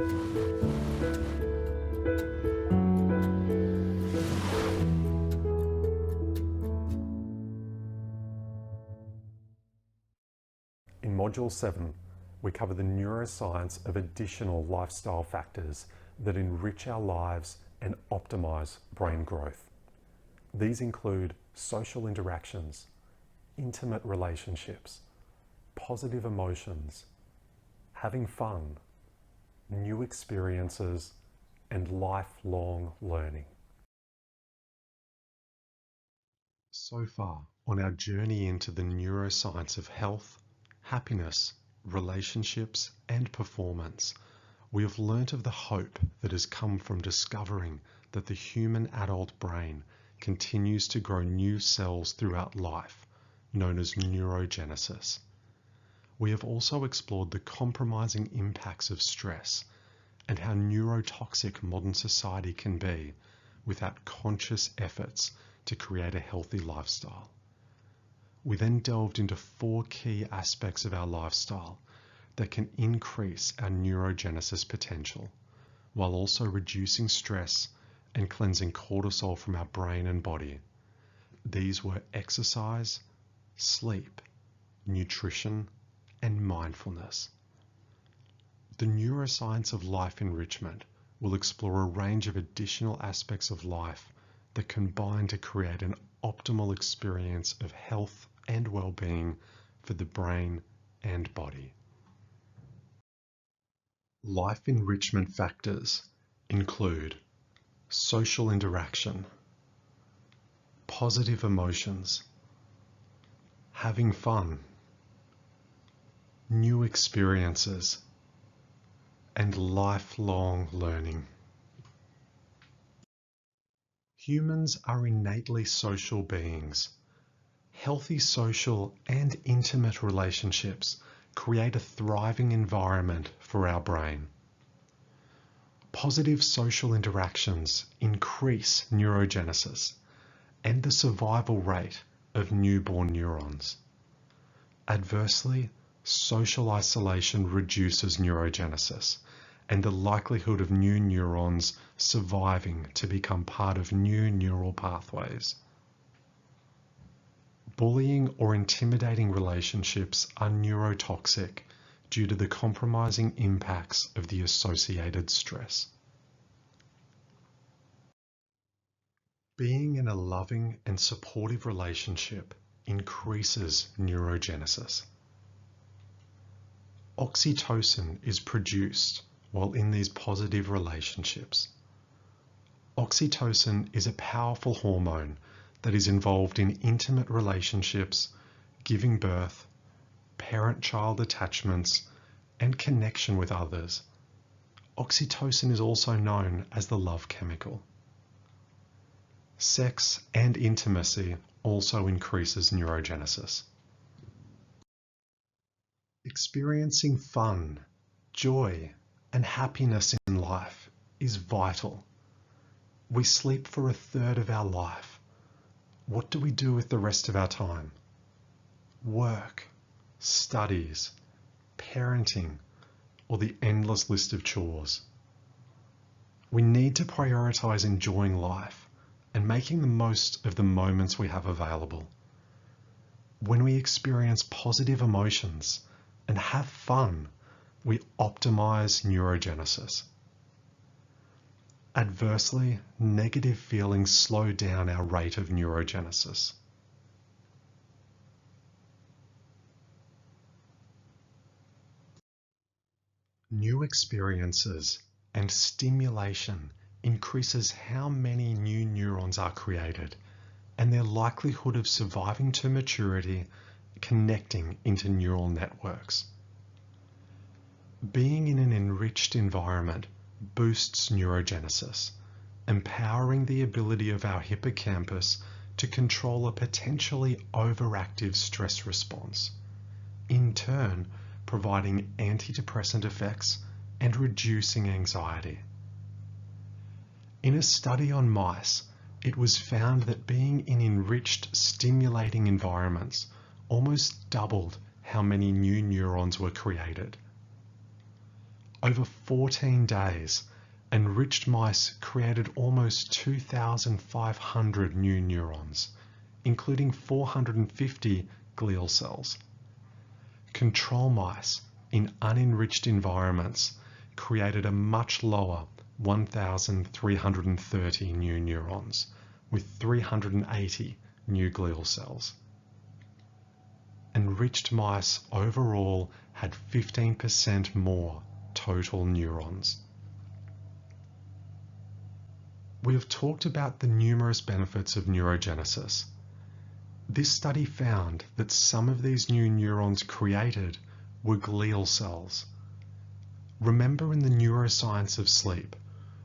In Module 7, we cover the neuroscience of additional lifestyle factors that enrich our lives and optimize brain growth. These include social interactions, intimate relationships, positive emotions, having fun, new experiences, and lifelong learning. So far on our journey into the neuroscience of health, happiness, relationships, and performance, we have learnt of the hope that has come from discovering that the human adult brain continues to grow new cells throughout life, known as neurogenesis. We have also explored the compromising impacts of stress and how neurotoxic modern society can be without conscious efforts to create a healthy lifestyle. We then delved into 4 key aspects of our lifestyle that can increase our neurogenesis potential, while also reducing stress and cleansing cortisol from our brain and body. These were exercise, sleep, nutrition, and mindfulness. The neuroscience of life enrichment will explore a range of additional aspects of life that combine to create an optimal experience of health and well-being for the brain and body. Life enrichment factors include social interaction, positive emotions, having fun, new experiences, and lifelong learning. Humans are innately social beings. Healthy social and intimate relationships create a thriving environment for our brain. Positive social interactions increase neurogenesis and the survival rate of newborn neurons. Adversely, social isolation reduces neurogenesis and the likelihood of new neurons surviving to become part of new neural pathways. Bullying or intimidating relationships are neurotoxic due to the compromising impacts of the associated stress. Being in a loving and supportive relationship increases neurogenesis. Oxytocin is produced while in these positive relationships. Oxytocin is a powerful hormone that is involved in intimate relationships, giving birth, parent-child attachments, and connection with others. Oxytocin is also known as the love chemical. Sex and intimacy also increases neurogenesis. Experiencing fun, joy, and happiness in life is vital. We sleep for 1/3 of our life. What do we do with the rest of our time? Work, studies, parenting, or the endless list of chores. We need to prioritize enjoying life and making the most of the moments we have available. When we experience positive emotions and have fun, we optimize neurogenesis. Adversely, negative feelings slow down our rate of neurogenesis. New experiences and stimulation increases how many new neurons are created and their likelihood of surviving to maturity, connecting into neural networks. Being in an enriched environment boosts neurogenesis, empowering the ability of our hippocampus to control a potentially overactive stress response, in turn providing antidepressant effects and reducing anxiety. In a study on mice, it was found that being in enriched, stimulating environments almost doubled how many new neurons were created. Over 14 days, enriched mice created almost 2,500 new neurons, including 450 glial cells. Control mice in unenriched environments created a much lower 1,330 new neurons with 380 new glial cells. Enriched mice overall had 15% more total neurons. We have talked about the numerous benefits of neurogenesis. This study found that some of these new neurons created were glial cells. Remember, in the neuroscience of sleep,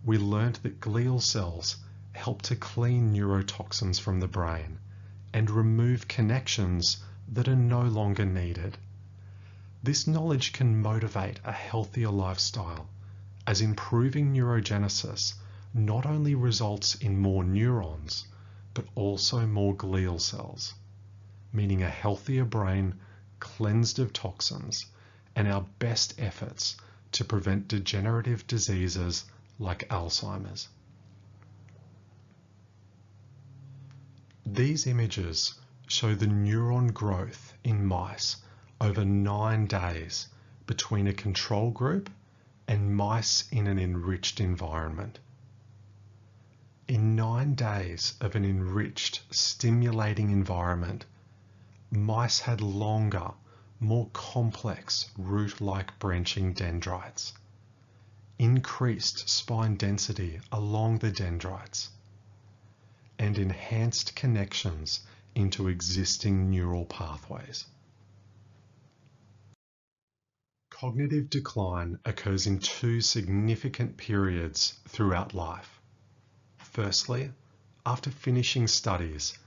we learned that glial cells help to clean neurotoxins from the brain and remove connections that are no longer needed. This knowledge can motivate a healthier lifestyle, as improving neurogenesis not only results in more neurons, but also more glial cells, meaning a healthier brain cleansed of toxins and our best efforts to prevent degenerative diseases like Alzheimer's. These images show the neuron growth in mice over 9 days between a control group and mice in an enriched environment. In 9 days of an enriched, stimulating environment, mice had longer, more complex root-like branching dendrites, increased spine density along the dendrites, and enhanced connections into existing neural pathways. Cognitive decline occurs in 2 significant periods throughout life. Firstly, after finishing studies,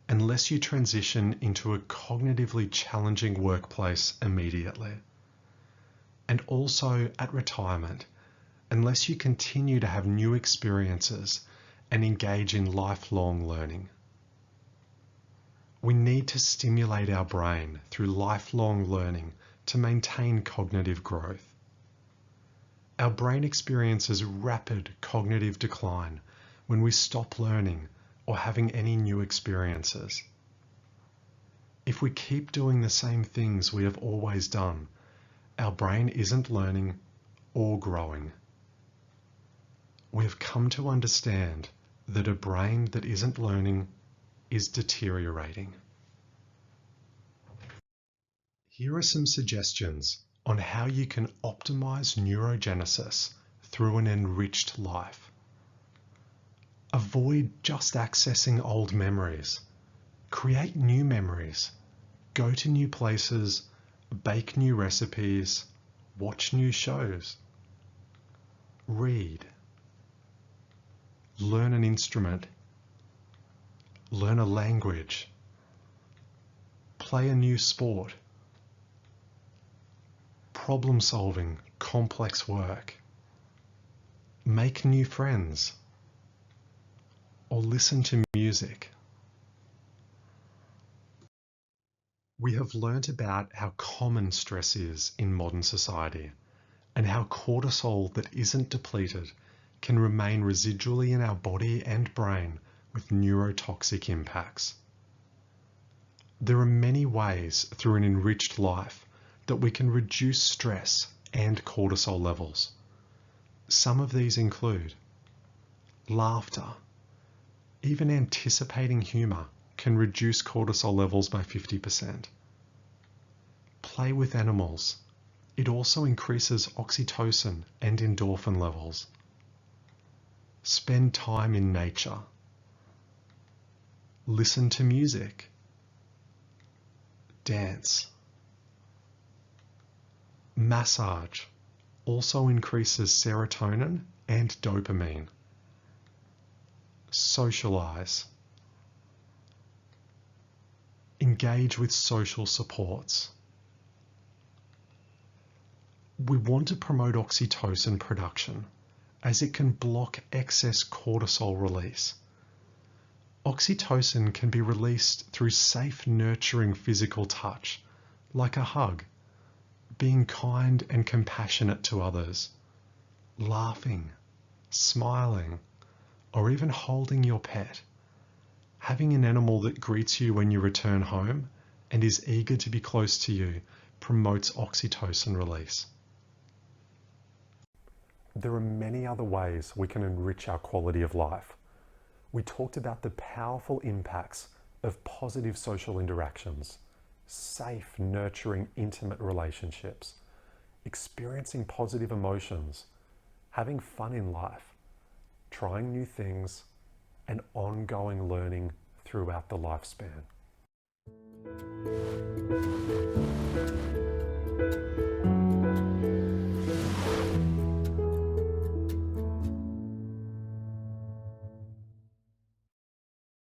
unless you transition into a cognitively challenging workplace immediately. And also at retirement, unless you continue to have new experiences and engage in lifelong learning. We need to stimulate our brain through lifelong learning to maintain cognitive growth. Our brain experiences rapid cognitive decline when we stop learning or having any new experiences. If we keep doing the same things we have always done, our brain isn't learning or growing. We have come to understand that a brain that isn't learning is deteriorating. Here are some suggestions on how you can optimize neurogenesis through an enriched life. Avoid just accessing old memories. Create new memories. Go to new places, bake new recipes, watch new shows. Read. Learn an instrument. Learn a language. Play a new sport. Problem solving, complex work. Make new friends. Or listen to music. We have learnt about how common stress is in modern society and how cortisol that isn't depleted can remain residually in our body and brain with neurotoxic impacts. There are many ways through an enriched life that we can reduce stress and cortisol levels. Some of these include laughter. Even anticipating humour can reduce cortisol levels by 50%. Play with animals. It also increases oxytocin and endorphin levels. Spend time in nature. Listen to music. Dance. Massage also increases serotonin and dopamine. Socialize. Engage with social supports. We want to promote oxytocin production as it can block excess cortisol release. Oxytocin can be released through safe, nurturing physical touch, like a hug, being kind and compassionate to others, laughing, smiling, or even holding your pet. Having an animal that greets you when you return home and is eager to be close to you promotes oxytocin release. There are many other ways we can enrich our quality of life. We talked about the powerful impacts of positive social interactions, safe, nurturing, intimate relationships, experiencing positive emotions, having fun in life, trying new things, and ongoing learning throughout the lifespan.